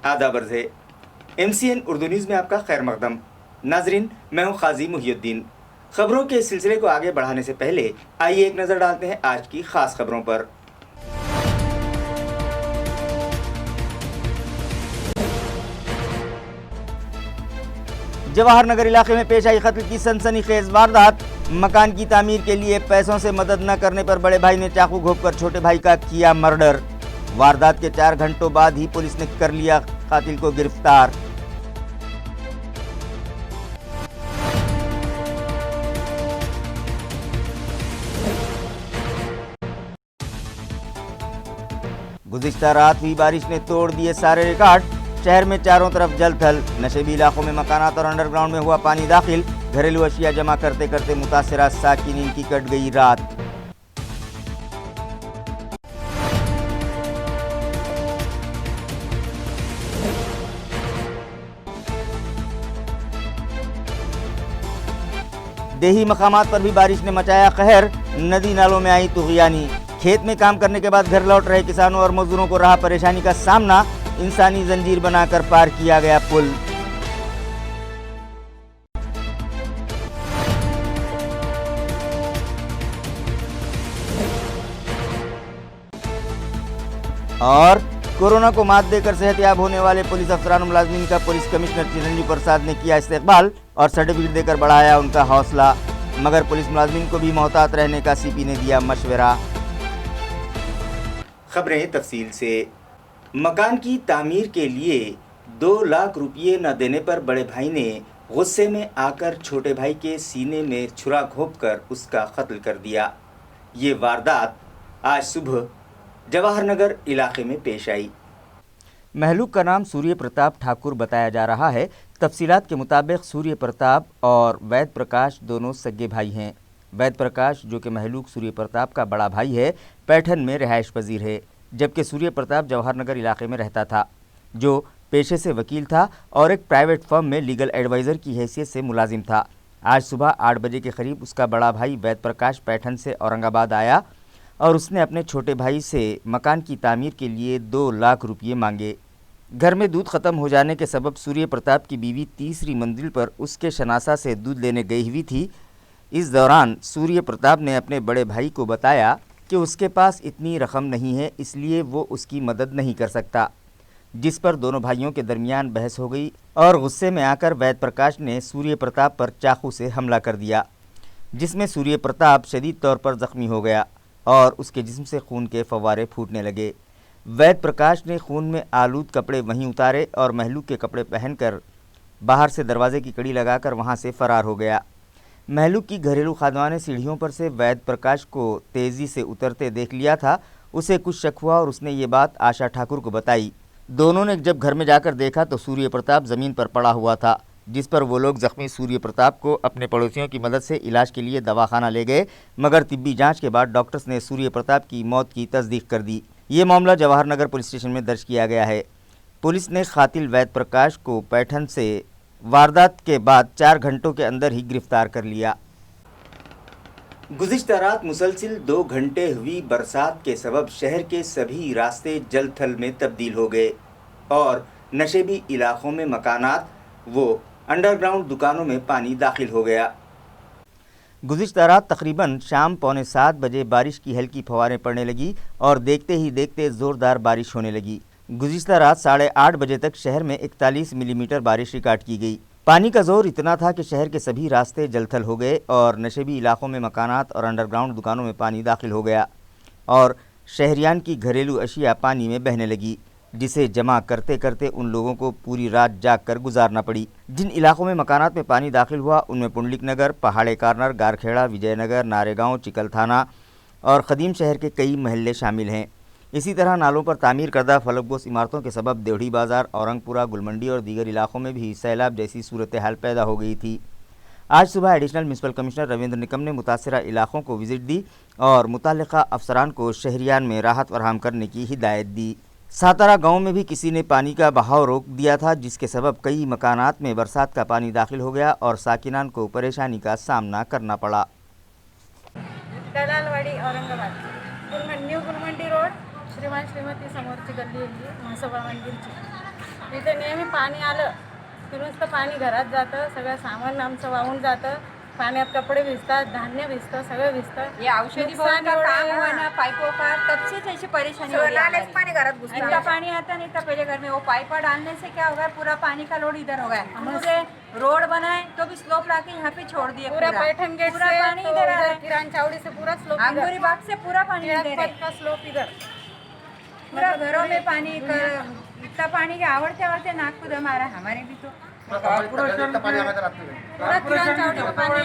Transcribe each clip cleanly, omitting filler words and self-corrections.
आदाब अर्ज़ है। MCN उर्दू न्यूज़ में आपका खैर मकदम। नाजरीन, मैं हूं काजी मुहियुद्दीन। खबरों के सिलसिले को आगे बढ़ाने से पहले आइए एक नज़र डालते हैं आज की खास खबरों पर। जवाहर नगर इलाके में पेश आई कत्ल की सनसनीखेज वारदात। मकान की तामीर के लिए पैसों से मदद न करने पर बड़े भाई ने चाकू घोंपकर छोटे भाई का किया मर्डर। वारदात के 4 घंटों बाद ही पुलिस ने कर लिया कातिल को गिरफ्तार। गुज़िश्ता रात हुई बारिश ने तोड़ दिए सारे रिकॉर्ड। शहर में चारों तरफ जल थल। नशेबी इलाकों में मकानात और अंडरग्राउंड में हुआ पानी दाखिल। घरेलू अशिया जमा करते करते मुतासिरा साकिनीन की कट गई रात। देही मकामात पर भी बारिश ने मचाया कहर। नदी नालों में आई तुग़यानी। खेत में काम करने के बाद घर लौट रहे किसानों और मजदूरों को रहा परेशानी का सामना। इंसानी जंजीर बनाकर पार किया गया पुल। और कोरोना को मात देकर सेहतयाब होने वाले पुलिस अफसरान और मुलाजिमीन का पुलिस कमिश्नर चिरंजीव प्रसाद ने किया इस्तकबाल और सर्टिफिकेट देकर बढ़ाया उनका हौसला। मगर पुलिस मुलाजिमीन को भी मोहतात रहने का CP ने दिया मशवरा। खबरें तफसील से। मकान की तामीर के लिए 2 लाख रुपये न देने पर बड़े भाई ने गुस्से में आकर छोटे भाई के सीने में छुरा घोंपकर उसका कत्ल कर दिया। ये वारदात आज सुबह जवाहर नगर इलाके में पेश आई। महलूक का नाम सूर्य प्रताप ठाकुर बताया जा रहा है। तफसीलात के मुताबिक सूर्य प्रताप और वैद प्रकाश दोनों सगे भाई हैं। वैद प्रकाश, जो कि महलूक सूर्य प्रताप का बड़ा भाई है, पैठन में रिहाइश पजीर है, जबकि सूर्य प्रताप जवाहर नगर इलाके में रहता था, जो पेशे से वकील था और एक प्राइवेट फर्म में लीगल एडवाइज़र की हैसियत से मुलाजिम था। आज सुबह 8 बजे के करीब उसका बड़ा भाई वैद प्रकाश पैठन से औरंगाबाद आया और उसने अपने छोटे भाई से मकान की तामीर के लिए 2 लाख रुपये मांगे। घर में दूध ख़त्म हो जाने के सबब सूर्य प्रताप की बीवी तीसरी मंजिल पर उसके शनासा से दूध लेने गई हुई थी। इस दौरान सूर्य प्रताप ने अपने बड़े भाई को बताया कि उसके पास इतनी रकम नहीं है, इसलिए वो उसकी मदद नहीं कर सकता, जिस पर दोनों भाइयों के दरमियान बहस हो गई और गुस्से में आकर वैद प्रकाश ने सूर्य प्रताप पर चाकू से हमला कर दिया, जिसमें सूर्य प्रताप शदीद तौर पर ज़ख्मी हो गया और उसके जिस्म से खून के फव्वारे फूटने लगे। वैद प्रकाश ने खून में आलूद कपड़े वहीं उतारे और महलूक के कपड़े पहनकर बाहर से दरवाजे की कड़ी लगाकर वहां से फरार हो गया। महलूक की घरेलू खादमा ने सीढ़ियों पर से वैद प्रकाश को तेज़ी से उतरते देख लिया था। उसे कुछ शक हुआ और उसने ये बात आशा ठाकुर को बताई। दोनों ने जब घर में जाकर देखा तो सूर्य प्रताप ज़मीन पर पड़ा हुआ था, जिस पर वो लोग ज़ख्मी सूर्य प्रताप को अपने पड़ोसियों की मदद से इलाज के लिए दवाखाना ले गए, मगर तिब्बी जांच के बाद डॉक्टर्स ने सूर्य प्रताप की मौत की तस्दीक कर दी। ये मामला जवाहर नगर पुलिस स्टेशन में दर्ज किया गया है। पुलिस ने कातिल वैद प्रकाश को पैठन से वारदात के बाद 4 घंटों के अंदर ही गिरफ्तार कर लिया। गुज़िश्ता रात मुसलसिल 2 घंटे हुई बरसात के सबब शहर के सभी रास्ते जल थल में तब्दील हो गए और नशेबी इलाकों में मकानात वो अंडरग्राउंड दुकानों में पानी दाखिल हो गया। गुज़िश्ता रात तकरीबन शाम 6:45 बजे बारिश की हल्की फवारें पड़ने लगी और देखते ही देखते ज़ोरदार बारिश होने लगी। गुज़िश्ता रात 8:30 बजे तक शहर में 41 मिलीमीटर बारिश रिकॉर्ड की गई। पानी का जोर इतना था कि शहर के सभी रास्ते जलथल हो गए और नशेबी इलाकों में मकानात और अंडरग्राउंड दुकानों में पानी दाखिल हो गया और शहरियान की घरेलू अशिया पानी में बहने लगी, जिसे जमा करते करते उन लोगों को पूरी रात जाग कर गुजारना पड़ी। जिन इलाकों में मकानात में पानी दाखिल हुआ उनमें पुंडलिक नगर, पहाड़े कार्नर, गारखेड़ा, विजयनगर, नारेगांव, चिकल थाना और ख़दीम शहर के कई महल्ले शामिल हैं। इसी तरह नालों पर तामीर करदा फलकबोस इमारतों के सबब देवढ़ी बाज़ार, औरंगपुरा, गुलमंडी और दीगर इलाकों में भी सैलाब जैसी सूरत हाल पैदा हो गई थी। आज सुबह additional municipal commissioner Ravindra Nikam ने मुतासरा इलाकों को विजिट दी और मुताल्लिका अफसरान को शहरियान में राहत फराहम करने की हिदायत दी। सातारा गांव में भी किसी ने पानी का बहाव रोक दिया था, जिसके सबब कई मकानात में बरसात का पानी दाखिल हो गया और साकिनान को परेशानी का सामना करना पड़ा। दलालवाडी औरंगाबाद न्यू गुलमंडी रोड श्रीमान श्रीमती समोरची गल्ली महासभा मंदिरची तिथे नेहमी पाणी आलं की नुसतं पाणी घरात जातं, सगळं सामान आमचं वाहून जातं, पाण्यात कपडे भिजतात, धान्य भिजतं, सगळं भिजतं. ये औषधि भवन का काम हुआ ना पाइपों का, तब से ऐसी परेशानी हो रही है। पानी घरात घुसता, इनका पानी आता नहीं था पहले घर में, वो पाइपा डालने से क्या होगा, पूरा पानी का लोड इधर हो गया। हमसे रोड बनाए तो भी स्लोप लाके यहाँ पे छोड़ दिए, पूरा पैठन गेट पूरा से पानी तो इधर आ रहा है, किरान चावड़ी से पूरा स्लोप आंगूरी बाग से पूरा पानी इधर है, का स्लोप इधर, पूरा घरों में पानी, इतना पानी के आवड़ते आवड़ते नाक को दम आ रहा है हमारे भी तो। पूरा किरान चावड़ी का पानी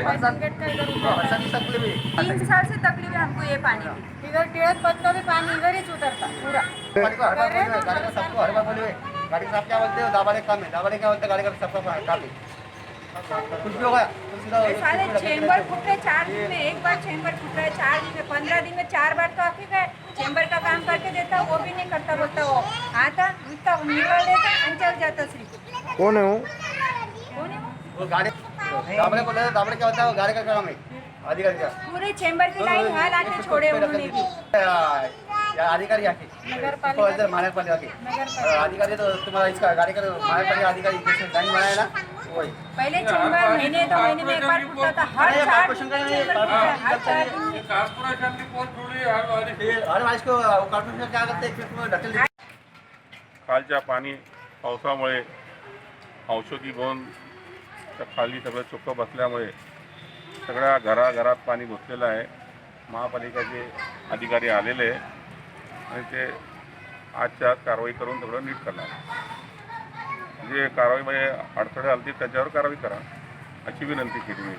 पैठन गेट का इधर उतरता। 3 साल से तकलीफ है हमको ये पानी की। इधर टिळक पत्ता भी पानी इधर ही उतरता पूरा। गाड़ी सबको हर बार बोलिए गाड़ी साहब क्या बोलते हो, दाबाड़े काम है, दाबाड़े क्या बोलते हैं, गाड़ी का सबका काम है, कुछ भी होगा तो सीधा साले चेंबर फूट रहे 4 दिन में, एक बार चेंबर फूट रहा है 4 दिन में, 15 दिन में 4 बार तो आके गए, चेंबर का काम करके देता वो भी नहीं करता, बोलता वो आता इतना निकल देता और चल जाता सिर्फ। कौन है वो? कौन है वो? वो गाड़ी दाबाड़े बोले तो दाबाड़े क्या होता है, वो गाड़ी का काम है अधिकारी का, पूरे चेंबर की लाइन हाल आके छोड़े उन्होंने भी। अधिकारी आके महानगर पालिका के अधिकारी, तो तुम्हारा इसका गाड़ी का महानगर पालिका अधिकारी जैसे लाइन बनाया ना वही। पहले चेंबर महीने 2 महीने में एक बार फूटता था, हर 4 दिन में चेंबर फूटता है, हर 4 दिन में। हर बारिश को कॉर्पोरेशन क्या करते हैं, ढकल देते। कालच्या पाणी पावसामुळे औषधी भवनच्या खाली सगळं चुक्क बसल्यामुळे सगळ्या घराघरात पाणी घुसलेलं आहे। महापालिकेचे अधिकारी आलेले आहे आणि ते आजच्या आज कारवाई करून सगळं नीट करणार। जे कारवाईमध्ये अडथळे आले त्याच्यावर कारवाई करा अशी विनंती केली मी।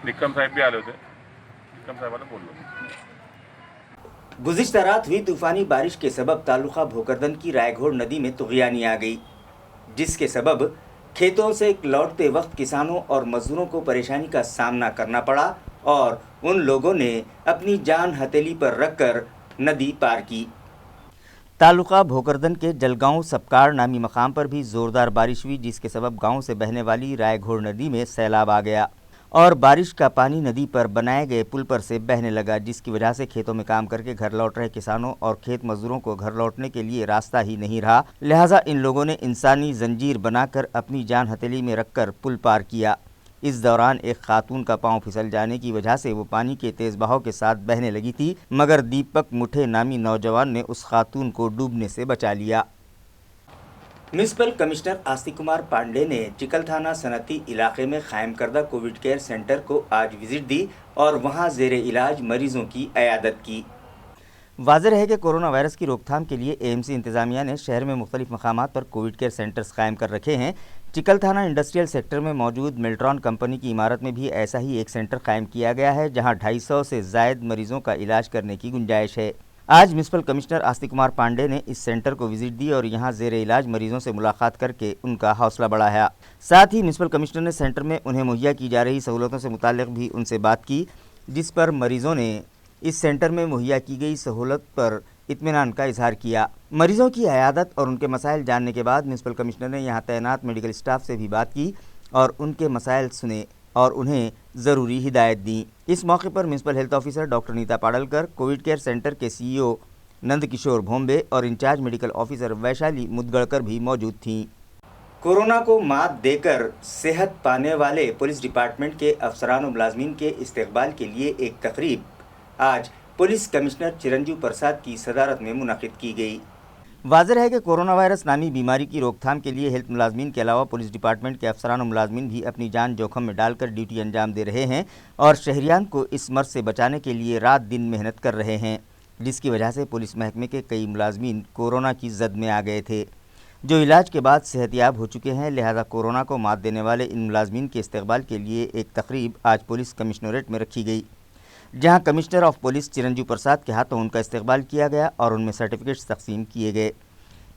निकम साहेब भी आले होते, निकम साहेबाला बोललो। गुज़िश्ता रात हुई तूफानी बारिश के सबब तालुका भोकरदन की रायघोड़ नदी में तुग़यानी आ गई, जिसके सबब खेतों से लौटते वक्त किसानों और मजदूरों को परेशानी का सामना करना पड़ा और उन लोगों ने अपनी जान हथेली पर रखकर नदी पार की। तालुका भोकरदन के जलगांव सपकाड़ नामी मकाम पर भी ज़ोरदार बारिश हुई, जिसके सबब गांव से बहने वाली रायघोड़ नदी में सैलाब आ गया और बारिश का पानी नदी पर बनाए गए पुल पर से बहने लगा, जिसकी वजह से खेतों में काम करके घर लौट रहे किसानों और खेत मजदूरों को घर लौटने के लिए रास्ता ही नहीं रहा। लिहाजा इन लोगों ने इंसानी जंजीर बनाकर अपनी जान हथेली में रखकर पुल पार किया। इस दौरान एक खातून का पांव फिसल जाने की वजह से वो पानी के तेज बहाव के साथ बहने लगी थी, मगर दीपक मुठे नामी नौजवान ने उस खातून को डूबने से बचा लिया। म्यूनसिपल कमिश्नर आस्तिक कुमार पांडे ने चिकल थाना सनती इलाके में कायम करदा कोविड केयर सेंटर को आज विजिट दी और वहां ज़ेरे इलाज मरीजों की इयादत की। वाज़ेह है कि कोरोना वायरस की रोकथाम के लिए एएमसी इंतज़ामिया ने शहर में मुख्तलिफ मकामात पर कोविड केयर सेंटर्स कायम कर रखे हैं। चिकल थाना इंडस्ट्रियल सेक्टर में मौजूद मिल्ट्रॉन कंपनी की इमारत में भी ऐसा ही एक सेंटर कायम किया गया है, जहां 250 से ज़ायद मरीजों का इलाज करने की गुंजाइश है। आज म्यूनसिपल कमिश्नर आस्तिक कुमार पांडे ने इस सेंटर को विजिट दी और यहां ज़ेरे इलाज मरीजों से मुलाकात करके उनका हौसला बढ़ाया। साथ ही म्यूनसिपल कमिश्नर ने सेंटर में उन्हें मुहैया की जा रही सहूलतों से मुताल्लिक़ भी उनसे बात की, जिस पर मरीजों ने इस सेंटर में मुहैया की गई सहूलत पर इत्मीनान का इजहार किया। मरीजों की इयादत और उनके मसाइल जानने के बाद म्यूनसिपल कमिश्नर ने यहाँ तैनात मेडिकल स्टाफ से भी बात की और उनके मसाइल सुने और उन्हें ज़रूरी हिदायत दी। इस मौके पर municipal health officer doctor Neeta Padalkar, Covid care centre के CEO नंद किशोर भोंबे और incharge medical officer Vaishali Mudgadkar भी मौजूद थीं। कोरोना को मात देकर सेहत पाने वाले पुलिस डिपार्टमेंट के अफसरान और मुलाजमीन के इस्तकबाल के लिए एक तकरीब आज पुलिस कमिश्नर चिरंजीव प्रसाद की सदारत में मुनक़िद की गई। वाज़ेह है कि कोरोना वायरस नामी बीमारी की रोकथाम के लिए हेल्थ मुलाजमीन के अलावा पुलिस डिपार्टमेंट के अफसरान और मुलाजमीन भी अपनी जान जोखम में डालकर ड्यूटी अंजाम दे रहे हैं और शहरियान को इस मर्ज से बचाने के लिए रात दिन मेहनत कर रहे हैं, जिसकी वजह से पुलिस महकमे के कई मुलाजमीन कोरोना की जद में आ गए थे, जो इलाज के बाद सेहतियाब हो चुके हैं। लिहाजा कोरोना को मात देने वाले इन मुलाजमीन के इस्तकबाल के लिए एक तकरीब आज पुलिस कमिश्नरेट में रखी गई, जहां commissioner of police Chiranjeev Prasad के हाथों उनका इस्तकबाल किया गया और उनमें सर्टिफिकेट्स तकसीम किए गए।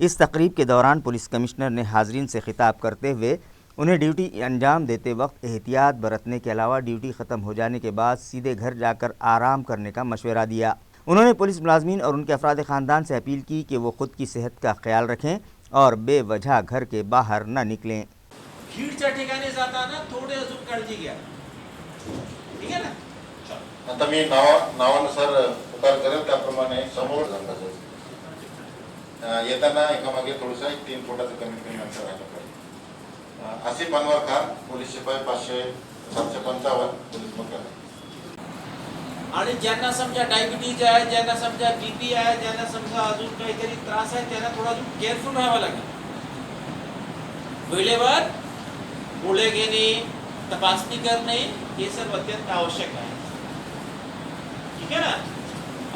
इस तकरीब के दौरान पुलिस कमिश्नर ने हाज़रीन से खिताब करते हुए उन्हें ड्यूटी अंजाम देते वक्त एहतियात बरतने के अलावा ड्यूटी ख़त्म हो जाने के बाद सीधे घर जाकर आराम करने का मशवरा दिया। उन्होंने पुलिस मुलाजमीन और उनके अफराद ख़ानदान से अपील की कि वो ख़ुद की सेहत का ख्याल रखें और बेवजह घर के बाहर न निकलें। भीडच्या ठिकाणी जाताना थोडे अजून काळजी घ्या, ठीक आहे ना। आता मी नावानुसार उतार करेल त्याप्रमाणे समोर येताना एकामागे थोडंसं 3 फुटाचं कमीत कमी अंतर राहिलं पाहिजे. आसिफ अनवर खान, पोलीस शिपाई 755 पोलीस मुख्यालय. आणि ज्यांना समजा डायबिटीज आहे, ज्यांना समजा बीपी आहे, ज्यांना समजा अजून काहीतरी त्रास आहे, त्यांना थोडा अजून केअरफुल राहावं लागेल. वेळेवर गोळे घेणे, तपासणी करणे हे सब अत्यंत आवश्यक है. ठीक है ना.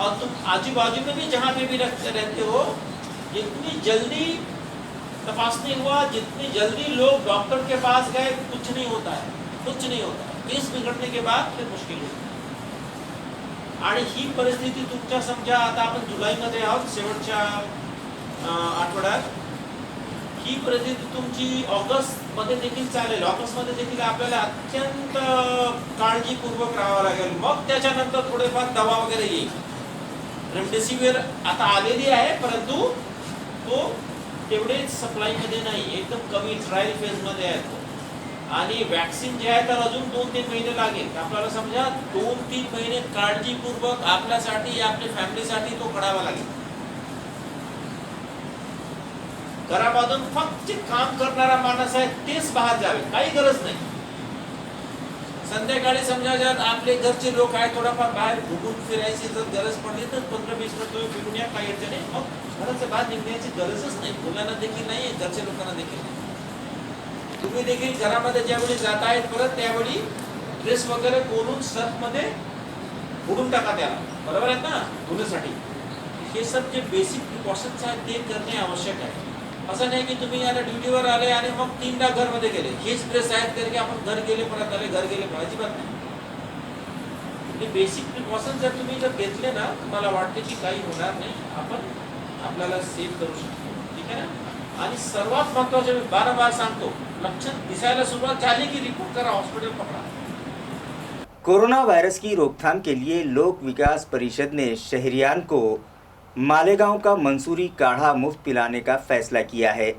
और तुम आजू बाजू में भी जहाँ पे भी रहते हो, जितनी जल्दी तपासनी हुआ, जितनी जल्दी लोग डॉक्टर के पास गए, कुछ नहीं होता है, कुछ नहीं होता है. केस बिघडने के बाद फिर मुश्किल होती. आणि ही परिस्थिती तुमच्या समजा आता आपण जुलैमध्ये आहोत, शेवटच्या आठवड्यात. ही परिस्थिती तुमची ऑगस्टमध्ये देखील चालेल. ऑगस्टमध्ये देखील आपल्याला अत्यंत काळजीपूर्वक राहावं लागेल. मग त्याच्यानंतर थोडेफार दवा वगैरे येईल. रेमडेसिवीर आता आलेली आहे, परंतु तो तेवढेच सप्लायमध्ये नाही, एकदम कमी ट्रायल फेजमध्ये आहे तो. आणि वॅक्सिन जे आहे तर अजून 2-3 महिने लागेल. आपल्याला समजा 2-3 महिने काळजीपूर्वक आपल्यासाठी, आपल्या फॅमिलीसाठी तो काढावा लागेल. घरामधून फक्त काम करणारा माणूस आहे तेच बाहेर जावे, काही गरज नाही. संध्याकाळी समजा जर आपले घरचे लोक आहेत, थोडाफार बाहेर घुमून फिरायची जर गरज पडली तर 15-20 मिनिट तुम्ही फिरून या, काही अडचण नाही. मग घराच्या बाहेर निघण्याची गरजच नाही. मुलांना देखील नाही, घरच्या लोकांना देखील नाही. तुम्ही देखील घरामध्ये ज्यावेळी जात आहेत परत त्यावेळी ड्रेस वगैरे कोणून सर्फमध्ये बुडून टाका त्याला, बरोबर आहेत ना, धुण्यासाठी. हे सब जे बेसिक प्रिकॉशन्स आहेत ते करणे आवश्यक आहे. असं नाही की तुम्ही आता ड्युटीवर आले आणि मग 3दा घरमध्ये गेले, हेच ड्रेस आहेत तरी की आपण घर गेले परत आले, घर गेले परत, अजिबात नाही. बेसिक प्रिकॉशन्स जर तुम्ही जर घेतले ना, मला वाटते की काही होणार नाही, आपण आपल्याला सेव्ह करू शकतो. ठीक आहे ना. आणि सर्वात महत्त्वाचे मी बार सांगतो, लक्षण दिसायला सुरुवात झाली की रिपोर्ट करा, हॉस्पिटल पकडा. कोरोना वायरस की रोकथाम के लिए लोक विकास परिषद ने शहरियान को मालेगांव का मंसूरी काढ़ा मुफ्त पिलाने का फैसला किया है,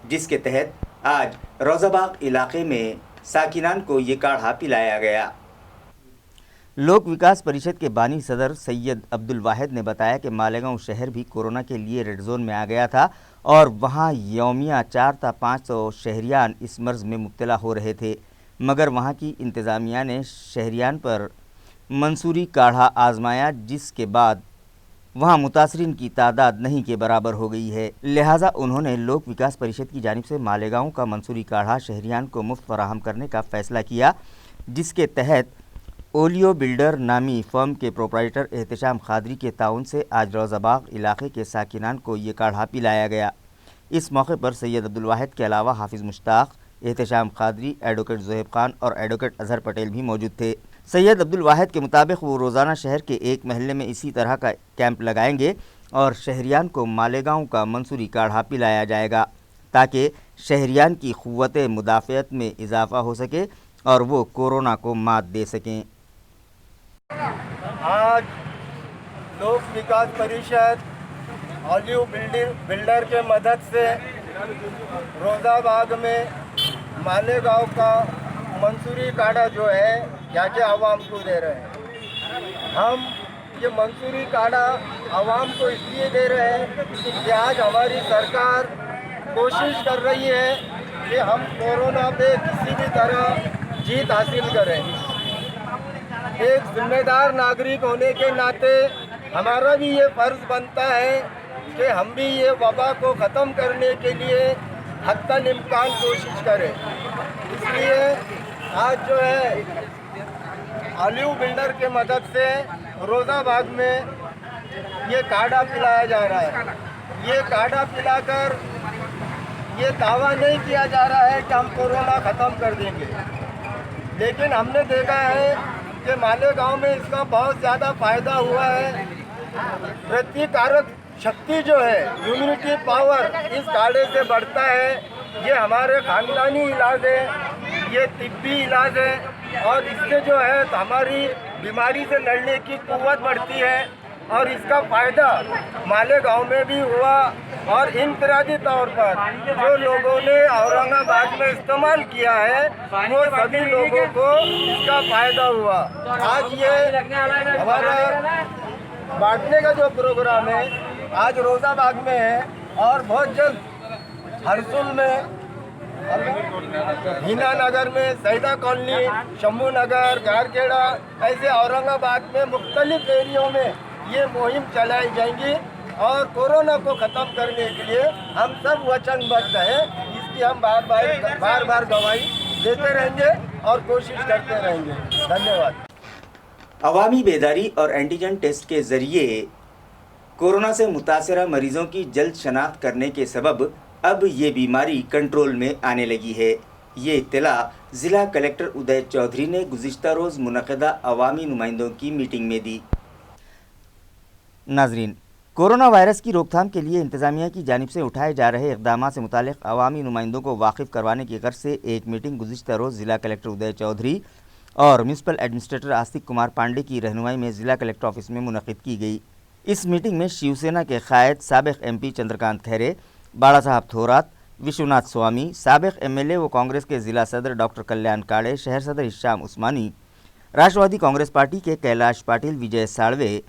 जिसके तहत आज रोजाबाग इलाके में साकिनान को ये काढ़ा पिलाया गया. लोक विकास परिषद के बानी सदर सैयद अब्दुल वाहिद ने बताया कि मालेगांव शहर भी कोरोना के लिए रेड जोन में आ गया था और वहां यौमिया 4 से 500 शहरियान इस मर्ज़ में मुब्तला हो रहे थे, मगर वहां की इंतज़ामिया ने शहरियान पर मंसूरी काढ़ा आजमाया, जिसके बाद वहाँ मुतासरीन की तादाद नहीं के बराबर हो गई है. लिहाजा उन्होंने लोक विकास परिषद की जानिब से मालेगांव का मंसूरी काढ़ा शहरियान को मुफ्त फराहम करने का फ़ैसला किया, जिसके तहत ओलियो बिल्डर नामी फर्म के प्रोप्राइटर एहतशाम खादरी के ताउन से आज रोजाबाग इलाके के साकिनान को ये काढ़ा पिलाया गया. इस मौके पर सैयद अब्दुल वाहिद के अलावा हाफिज़ मुश्ताक, एहतशाम खादरी, एडवोकेट ज़ुहैब खान और एडवोकेट अजहर पटेल भी मौजूद थे. सैयद अब्दुल वाहिद के मुताबिक वो रोज़ाना शहर के एक महल्ले में इसी तरह का कैंप लगाएंगे और शहरियान को मालेगांव का मंसूरी काढ़ा पिलाया जाएगा, ताकि शहरियान की क़ुव्वत मुदाफ़ियत में इजाफ़ा हो सके और वो कोरोना को मात दे सकें. आज लोक विकास परिषद ऑलिव बिल्डर के मदद से रोज़ाबाग में मालेगांव का मंसूरी काढ़ा जो है यहाँ के आवाम को दे रहे हैं. हम ये मंसूरी काढ़ा आवाम को इसलिए दे रहे हैं कि आज हमारी सरकार कोशिश कर रही है कि हम कोरोना पे किसी भी तरह जीत हासिल करें. एक जिम्मेदार नागरिक होने के नाते हमारा भी ये फ़र्ज़ बनता है कि हम भी ये वबा को ख़त्म करने के लिए हत्तल इम्कान कोशिश करें. इसलिए आज जो है ऑलिव बिल्डर के मदद से रोज़ाबाग में ये काढ़ा पिलाया जा रहा है. ये काढ़ा पिलाकर ये दावा नहीं किया जा रहा है कि हम कोरोना ख़त्म कर देंगे, लेकिन हमने देखा है कि मालेगांव में इसका बहुत ज़्यादा फ़ायदा हुआ है. प्रतिकारक शक्ति जो है, इम्यूनिटी पावर इस काढ़े से बढ़ता है. ये हमारे ख़ानदानी इलाज है, ये तिब्बी इलाज है और इससे जो है तो हमारी बीमारी से लड़ने की क़ुव्वत बढ़ती है. और इसका फ़ायदा मालेगांव में भी हुआ और इनफरादी तौर पर जो लोगों ने औरंगाबाद में इस्तेमाल किया है वो सभी लोगों को इसका फ़ायदा हुआ. आज ये हमारा बांटने का जो प्रोग्राम है आज रोज़ाबाग में है और बहुत जल्द हरसुल में, हिना नगर में, सैदा कॉलोनी, शंभू नगर, गारखेड़ा, ऐसे औरंगाबाद में मुख्तलिफ एरियो में ये मुहिम चलाई जाएंगी और कोरोना को ख़त्म करने के लिए हम सब वचनबद्ध हैं। इसकी हम बार बार गवाही देते रहेंगे और कोशिश करते रहेंगे। धन्यवाद। अवामी बेदारी और एंटीजन टेस्ट के ज़रिए कोरोना से मुतासरा मरीजों की जल्द शनाख्त करने के सबब अब ये बीमारी कंट्रोल में आने लगी है। ये इत्तला ज़िला कलेक्टर उदय चौधरी ने गुज़िश्ता रोज़ मुनक़दा अवामी नुमाइंदों की मीटिंग में दी। नाज़रीन, कोरोना वायरस की रोकथाम के लिए इंतज़ामिया की जानिब से उठाए जा रहे इक़दामात से मुतालिक अवामी नुमाइंदों को वाकिफ़ करवाने की गर्ज से एक मीटिंग गुज़िश्ता रोज़ ज़िला कलेक्टर उदय चौधरी और म्यूनसिपल एडमिनिस्ट्रेटर आस्तिक कुमार पांडे की रहनुमाई में ज़िला कलेक्टर ऑफिस में मुनक़िद की गई। इस मीटिंग में शिवसेना के कायद साबिक़ MP चंद्रकांत खैरे, बाड़ा साहब थोरात, विश्वनाथ स्वामी, साबिक़ MLA व कांग्रेस के ज़िला सदर डॉक्टर कल्याण काड़े, शहर सदर हिशाम उस्मानी, राष्ट्रवादी कांग्रेस पार्टी के कैलाश पाटिल, विजय साळवे,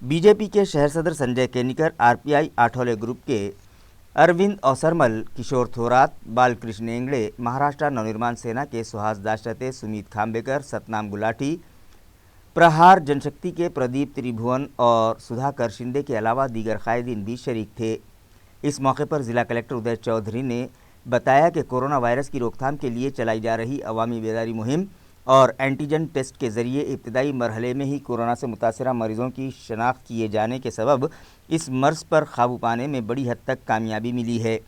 BJP के शहर सदर संजय केनिकर, RPI आठौले ग्रुप के अरविंद औसरमल, किशोर थोरात, बालकृष्ण एंगड़े, महाराष्ट्र नवनिर्माण सेना के सुहास दाशरथे, सुमित खाम्बेकर, सतनाम गुलाटी, प्रहार जनशक्ति के प्रदीप त्रिभुवन और सुधाकर शिंदे के अलावा दीगर कायदीन भी शरीक थे। इस मौके पर ज़िला कलेक्टर उदय चौधरी ने बताया कि कोरोना वायरस की रोकथाम के लिए चलाई जा रही अवामी बेदारी मुहिम और एंटीजन टेस्ट के ज़रिए इब्तदाई मरहले में ही कोरोना से मुतासरा मरीज़ों की शनाख्त किए जाने के सबब इस मर्ज़ पर काबू पाने में बड़ी हद तक कामयाबी मिली है।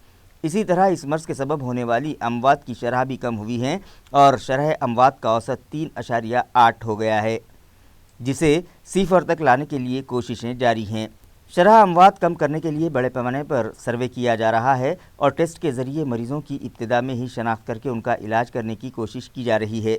इसी तरह इस मर्ज़ के सबब होने वाली अमवात की शरह भी कम हुई है और शरह अमवात का औसत 3.8 हो गया है, जिसे 0 तक लाने के लिए कोशिशें जारी हैं। शरह अमवात कम करने के लिए बड़े पैमाने पर सर्वे किया जा रहा है और टेस्ट के ज़रिए मरीज़ों की इब्तिदा में ही शनाख्त करके उनका इलाज करने की कोशिश की जा रही है,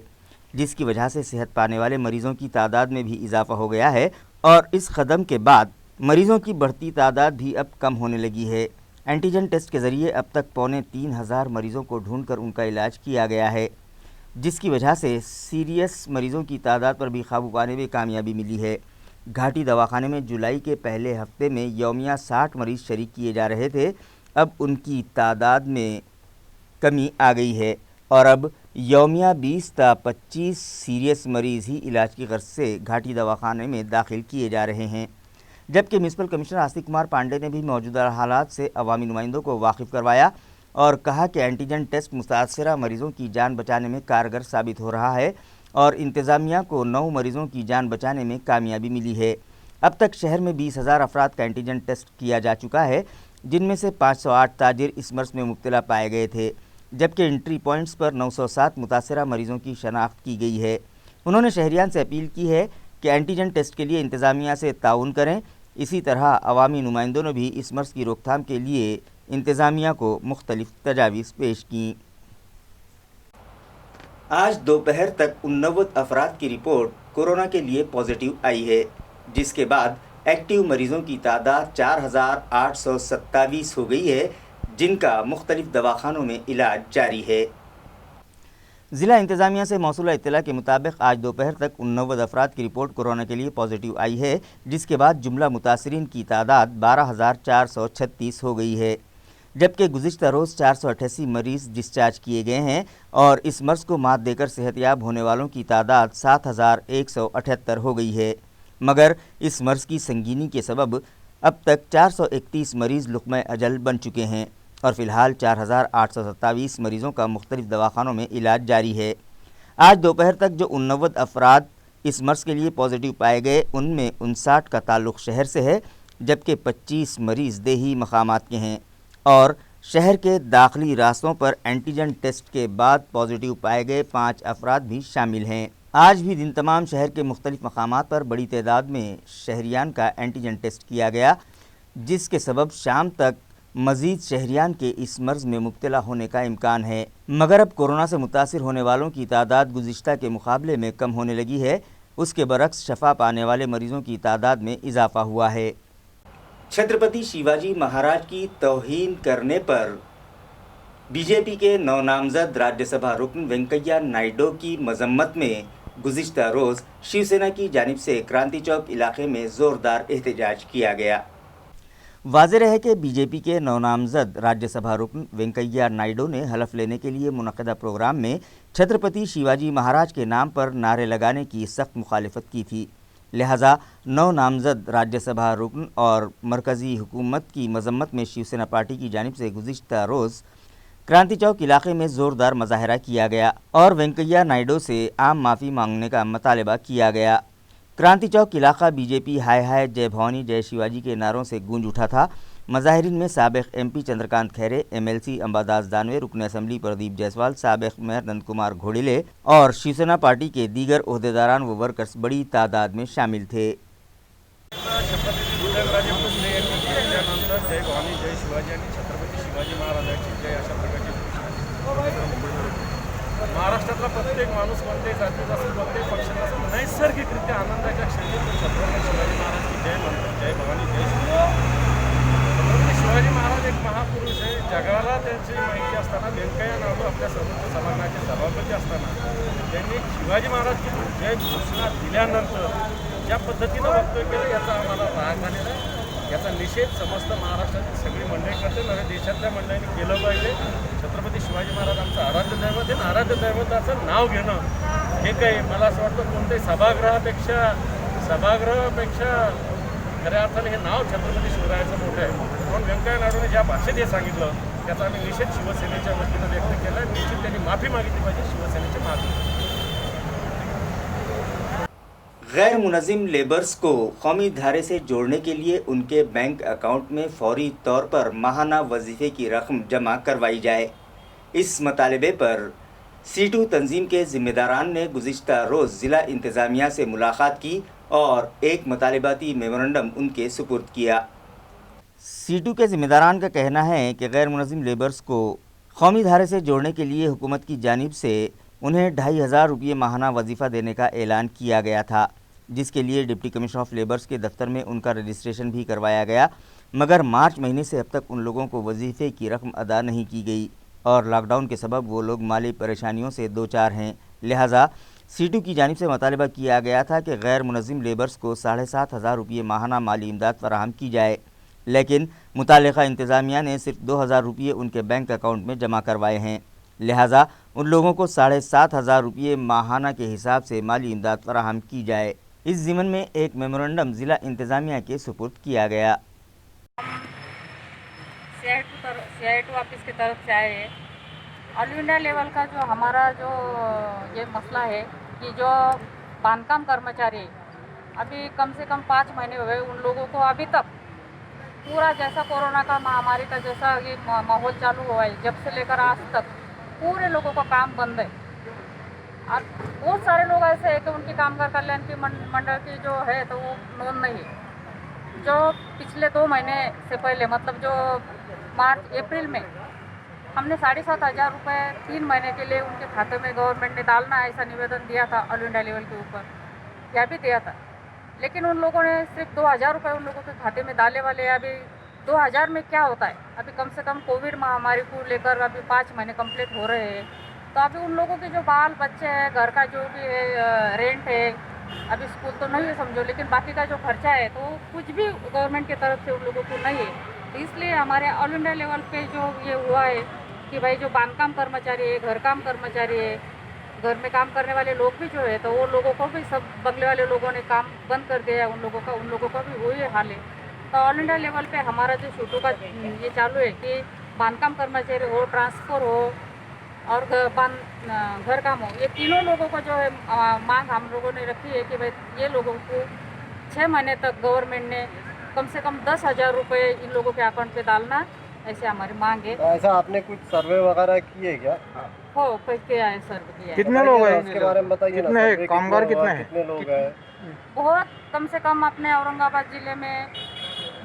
जिसकी वजह से सेहत पाने वाले मरीज़ों की तादाद में भी इजाफा हो गया है और इस कदम के बाद मरीज़ों की बढ़ती तादाद भी अब कम होने लगी है। एंटीजन टेस्ट के ज़रिए अब तक 3,500 मरीज़ों को ढूंढकर उनका इलाज किया गया है, जिसकी वजह से सीरियस मरीज़ों की तादाद पर भी काबू पाने में कामयाबी मिली है। घाटी दवाखाने में जुलाई के पहले हफ्ते में यौमिया 60 मरीज़ शरीक किए जा रहे थे, अब उनकी तादाद में कमी आ गई है और अब यौमिया 20 ता 25 सीरियस मरीज़ ही इलाज की गर्ज से घाटी दवाखाने में दाखिल किए जा रहे हैं। जबकि म्यूनसिपल कमिश्नर आस्तिक कुमार पांडे ने भी मौजूदा हालात से अवामी नुमाइंदों को वाकिफ़ करवाया और कहा कि एंटीजन टेस्ट मुतासरा मरीज़ों की जान बचाने में कारगर साबित हो रहा है और इंतज़ामिया को 9 मरीज़ों की जान बचाने में कामयाबी मिली है। अब तक शहर में 20,000 अफराद का एंटीजन टेस्ट किया जा चुका है, जिनमें से 508 ताजिर इस मर्ज़ में मुब्तला पाए गए थे, जबकि एंट्री पॉइंट्स पर 907 मुतासरा मरीज़ों की शनाख्त की गई है। उन्होंने शहरियान से अपील की है कि एंटीजन टेस्ट के लिए इंतज़ामिया से ताउन करें। इसी तरह अवामी नुमाइंदों ने भी इस मर्ज़ की रोकथाम के लिए इंतज़ामिया को मुख्तलिफ तजावीज़ पेश की। आज दोपहर तक 89 अफराद की रिपोर्ट कोरोना के लिए पॉजिटिव आई है, जिसके बाद एक्टिव मरीज़ों की तादाद 4,827 हो गई है, जिनका मुख्तलिफ दवाखानों में इलाज जारी है। ज़िला इंतज़ामिया से मौसूला इत्तला के मुताबिक आज दोपहर तक 89 अफराद की रिपोर्ट कोरोना के लिए पॉजिटिव आई है, जिसके बाद जुमला मुतासरीन की तादाद 12,436 हो गई है, जबकि गुज़िश्ता रोज़ 488 मरीज़ डिस्चार्ज किए गए हैं और इस मर्ज़ को मात देकर सेहतयाब होने वालों की तादाद 7,178 हो गई है। मगर इस मर्ज़ की संगीनी के सबब अब तक 431 मरीज़ लुक़्मा अजल बन चुके हैं और फ़िलहाल 4,827 मरीज़ों का मुख्तलिफ दवाखानों में इलाज जारी है। आज दोपहर तक जो 89 अफराद इस मर्ज़ के लिए पॉजिटिव पाए गए, उनमें 59 का ताल्लुक़ शहर से है, जबकि 25 मरीज़ देही मकामात के हैं और शहर के दाखिली रास्तों पर एंटीजन टेस्ट के बाद पॉजिटिव पाए गए 5 अफराद भी शामिल हैं। आज भी दिन तमाम शहर के मुख्तलिफ मकामात पर बड़ी तादाद में शहरियान का एंटीजन टेस्ट किया गया, जिसके सबब शाम तक मज़ीद शहरियान के इस मर्ज़ में मुब्तला होने का इम्कान है। मगर अब कोरोना से मुतासिर होने वालों की तादाद गुज़िश्ता के मुकाबले में कम होने लगी है, उसके बरक्स शफा पाने वाले मरीज़ों की तादाद में इजाफ़ा हुआ है। छत्रपति शिवाजी महाराज की तौहीन करने पर बीजेपी के नवनामजद राज्यसभा रुकन वेंकैया नायडू की मजम्मत में गुज़िश्ता रोज़ शिवसेना की जानिब से क्रांति चौक इलाके में ज़ोरदार एहतजाज किया गया। वाज़ेह रहे कि बीजेपी के नवनामजद राज्यसभा रुकन वेंकैया नायडू ने हलफ लेने के लिए मुनक़दा प्रोग्राम में छत्रपति शिवाजी महाराज के नाम पर नारे लगाने की सख्त मुखालिफत की थी। लिहाजा नवनामजद राज्यसभा रुकन और मरकज़ी हुकूमत की मजम्मत में शिवसेना पार्टी की जानिब से गुज़िश्ता रोज़ क्रांति चौक इलाके में ज़ोरदार मुजाहरा किया गया और वेंकैया नायडू से आम माफ़ी मांगने का मुतालबा किया गया। क्रांति चौक इलाका बीजेपी हाय हाय जय भवानी जय शिवाजी के नारों से गूंज उठा था। मज़ाहिरीन में साबिक़ MP चंद्रकांत खैरे, MLC अंबादास दानवे, रुकन असम्बली प्रदीप जायसवाल, साबिक़ मेयर नंद कुमार घोड़िले और शिवसेना पार्टी के दीगर ओहदेदारान व वर्कर्स बड़ी तादाद में शामिल थे। जय भवानी जय शिवाजी आणि छत्रपती शिवाजी महाराजांची जय अशा प्रकारची महाराष्ट्रातला प्रत्येक माणूस कोणत्याही जातीचा असेल, प्रत्येक पक्षाचा असेल, नैसर्गिकरित्या आनंदाच्या क्षणी छत्रपती शिवाजी महाराज की जय म्हणतात। जय भवानी जय शिवाजी। छत्रपती शिवाजी महाराज एक महापुरुष आहे। जगाला त्यांची माहिती असताना व्यंकय्या नायडू आपल्या सर्वोच्च सभागृहाचे सभापती असताना त्यांनी शिवाजी महाराज की जय घोषणा दिल्यानंतर ज्या पद्धतीनं वक्तव्य केलं याचा आम्हाला राग आलेला आहे। याचा निषेध समस्त महाराष्ट्रातील सगळी मंडळी करते, नव्हे देशातल्या मंडळींनी केलं पाहिजे। छत्रपती शिवाजी महाराज आमचं आराध्य दैवत आहे। आराध्य दैवताचं नाव घेणं हे काही मला असं वाटतं कोणत्याही सभागृहापेक्षा खऱ्या अर्थाने हे नाव छत्रपती शिवरायाचं मोठं आहे। म्हणून व्यंकय्या नायडूने ज्या भाषेत हे सांगितलं त्याचा आम्ही निषेध शिवसेनेच्या वतीनं व्यक्त केला। निश्चित त्यांनी माफी मागितली पाहिजे, शिवसेनेची माफी। गैर मुनज़्ज़िम लेबर्स को कौमी धारे से जोड़ने के लिए उनके बैंक अकाउंट में फौरी तौर पर माहाना वजीफ़े की रकम जमा करवाई जाए। इस मुतालबे पर C2 तंजीम के ज़िम्मेदारान ने गुज़िश्ता रोज़ ज़िला इंतज़ामिया से मुलाकात की और एक मुतालबाती मेमोरेंडम उनके सुपुर्द किया। C2 के ज़िम्मेदारान का कहना है कि गैर मुनज़्ज़िम लेबर्स को कौमी धारे से जोड़ने के लिए हुकूमत की जानिब से उन्हें 2500 रुपये माहाना वजीफ़ा देने का ऐलान किया गया था, जिसके लिए डिप्टी कमिश्नर ऑफ लेबर्स के दफ्तर में उनका रजिस्ट्रेशन भी करवाया गया, मगर मार्च महीने से अब तक उन लोगों को वजीफ़े की रकम अदा नहीं की गई और लॉकडाउन के सबब वो लोग माली परेशानियों से दो चार हैं। लिहाजा C2 की जानिब से मुतालबा किया गया था कि गैर मुनज़्ज़िम लेबर्स को 7500 रुपये माहाना माली इमदाद फराहम की जाए, लेकिन मुतालिका इंतज़ामिया ने सिर्फ 2000 रुपये उनके बैंक अकाउंट में जमा करवाए हैं। लिहाजा उन लोगों को 7500 रुपये माहाना के हिसाब से माली इमदाद फराहम की जाए। इस ज़िमन में एक मेमोरेंडम ज़िला इंतज़ामिया के सुपुर्द किया गया। CIT ऑफिस की तरफ से आए हैं। ऑल इंडिया लेवल का जो हमारा जो ये मसला है कि जो बांधकाम कर्मचारी अभी कम से कम 5 महीने हुए, उन लोगों को अभी तक पूरा जैसा कोरोना का महामारी का जैसा ये माहौल चालू हुआ है, जब से लेकर आज तक पूरे लोगों का काम बंद है। और बहुत सारे लोग ऐसे हैं कि उनकी कामगार कल्याण की मंडल की जो है तो वो नोंद नहीं है। जो पिछले 2 महीने से पहले मतलब जो मार्च अप्रैल में हमने 7500 रुपये 3 महीने के लिए उनके खाते में गवर्नमेंट ने डालना ऐसा निवेदन दिया था ऑल इंडिया लेवल के ऊपर, यह भी दिया था, लेकिन उन लोगों ने सिर्फ 2000 रुपये उन लोगों के खाते में डाले वाले। अभी 2000 में क्या होता है, अभी कम से कम कोविड महामारी को लेकर अभी 5 महीने कंप्लीट हो रहे हैं, तो अभी उन लोगों के जो बाल बच्चे हैं, घर का जो भी है, रेंट है, अभी स्कूल तो नहीं है समझो, लेकिन बाकी का जो खर्चा है तो कुछ भी गवर्नमेंट की तरफ से उन लोगों को नहीं है। तो इसलिए हमारे ऑल इंडिया लेवल पे जो ये हुआ है कि भाई जो बांधकाम कर्मचारी है, घर काम कर्मचारी है, घर में काम करने वाले लोग भी जो है तो वो लोगों को भी सब बंगले वाले लोगों ने काम बंद कर दिया है, उन लोगों का भी वही हाल है। तो ऑल इंडिया लेवल पे हमारा जो C2 का ये चालू है कि बांधकाम कर्मचारी हो, ट्रांसफ़र हो और घर काम हो, ये तीनों लोगों को जो है मांग हम लोगों ने रखी है कि भाई ये लोगों को 6 महीने तक गवर्नमेंट ने कम से कम 10,000 रुपये इन लोगों के अकाउंट पे डालना, ऐसे हमारी मांग है। तो ऐसा आपने कुछ सर्वे वगैरह किए क्या? हो किया है, सर्वे किया है। कितने लोग हैं उसके बारे में बताइए ना। कितने कामगार कितने लोग हैं? बहुत कम से कम अपने औरंगाबाद ज़िले में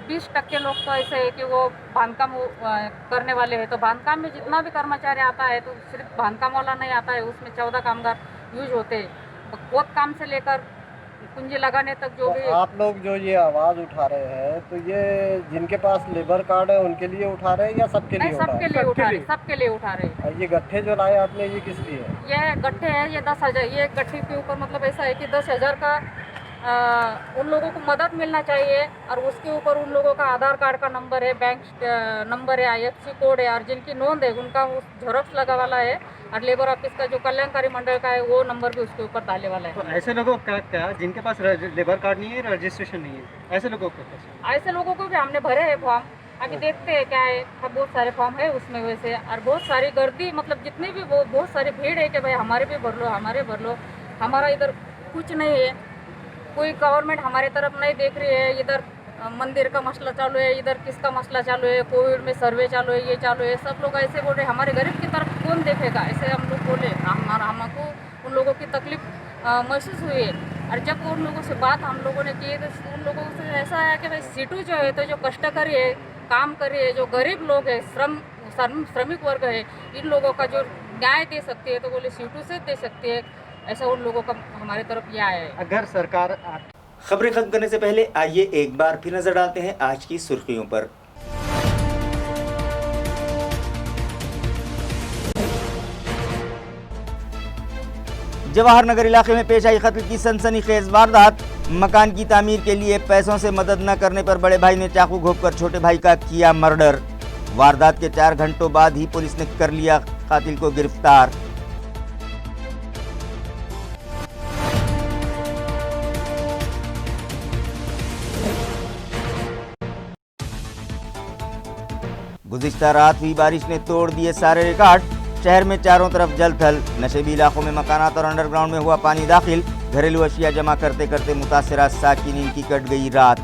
20% लोग तो ऐसे है कि वो बांधकाम करने वाले हैं। तो बांधकाम में जितना भी कर्मचारी आता है तो सिर्फ बांधकाम वाला नहीं आता है, उसमें 14 कामगार यूज होते हैं। खोद काम से लेकर कुंजी लगाने तक जो भी। आप लोग जो ये आवाज़ उठा रहे हैं तो ये जिनके पास लेबर कार्ड है उनके लिए उठा रहे हैं या सबके लिए? सबके लिए उठा रहे, सबके लिए उठा रहे। ये गट्ठे जो लाए आपने ये किस लिए? ये गट्ठे हैं, ये 10,000, ये गट्ठे के ऊपर मतलब ऐसा है कि 10,000 का उन लोगों को मदद मिलना चाहिए और उसके ऊपर उन लोगों का आधार कार्ड का नंबर है, बैंक नंबर है, IFSC कोड है और जिनकी नोंद है उनका उस झेरॉक्स लगा वाला है और लेबर ऑफिस का जो कल्याणकारी मंडल का है वो नंबर भी उसके ऊपर डाले वाला है। तो ऐसे लोगों का क्या जिनके पास लेबर कार्ड नहीं है, रजिस्ट्रेशन नहीं है, ऐसे लोगों को ऐसे लोगों को भी हमने भरे हैं फॉर्म, अभी देखते हैं क्या है। बहुत सारे फॉर्म है उसमें वैसे और बहुत सारी गर्दी, मतलब जितनी भी बहुत सारी भीड़ है कि भाई हमारे भी भर लो, हमारे भर लो। हमारा इधर कुछ नहीं है, कोई गवर्नमेंट हमारे तरफ नहीं देख रही है। इधर मंदिर का मसला चालू है, इधर किसका मसला चालू है, कोविड में सर्वे चालू है, ये चालू है। सब लोग ऐसे बोल रहे हमारे गरीब की तरफ कौन देखेगा, ऐसे हम लोग बोले। हमको उन लोगों की तकलीफ महसूस हुई है और जब उन लोगों से बात हम लोगों ने की तो उन लोगों से ऐसा है कि भाई सीटू जो है तो जो कष्टकारी है, काम कर रही है, जो गरीब लोग है, श्रमिक वर्ग है, इन लोगों का जो न्याय दे सकती है तो बोले सीटू से दे सकती है। ऐसा उन लोगों का हमारे तरफ ये आया है। अगर सरकार खबरें खत्म करने से पहले आइए एक बार फिर नजर डालते हैं आज की सुर्खियों पर। जवाहर नगर इलाके में पेश आई कत्ल की सनसनीखेज वारदात। मकान की तामीर के लिए पैसों से मदद न करने पर बड़े भाई ने चाकू घोंपकर छोटे भाई का किया मर्डर। वारदात के 4 घंटों बाद ही पुलिस ने कर लिया कातिल को गिरफ्तार। गुज़िश्ता रात हुई बारिश ने तोड़ दिए सारे रिकॉर्ड। शहर में चारों तरफ जलथल। नशेबी इलाकों में मकानात और अंडरग्राउंड में हुआ पानी दाखिल। घरेलू अशिया जमा करते करते मुतासिरा साकिनीन की कट गई रात।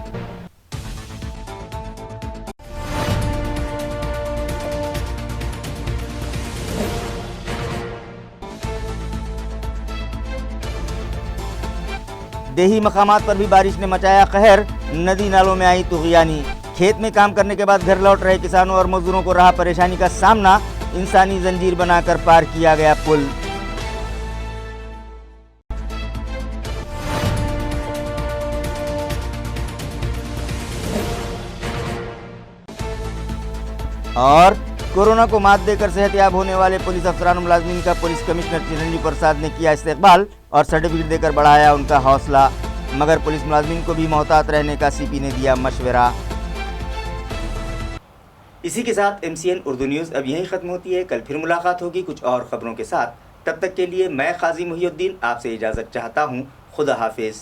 देही मकामात पर भी बारिश ने मचाया कहर। नदी नालों में आई तुग़यानी। खेत में काम करने के बाद घर लौट रहे किसानों और मजदूरों को रहा परेशानी का सामना। इंसानी जंजीर बनाकर पार किया गया पुल। और कोरोना को मात देकर सेहतयाब होने वाले पुलिस अफसरान मुलाजमीन का पुलिस कमिश्नर चिरंजीव प्रसाद ने किया इस्तकबाल और सर्टिफिकेट देकर बढ़ाया उनका हौसला। मगर पुलिस मुलाजमीन को भी मोहतात रहने का CP ने दिया मशवरा। इसी के साथ MCN उर्दू न्यूज़ अब यहीं ख़त्म होती है। कल फिर मुलाकात होगी कुछ और ख़बरों के साथ। तब तक के लिए मैं काजी मुहिउद्दीन आपसे इजाज़त चाहता हूँ। खुदा हाफिज़।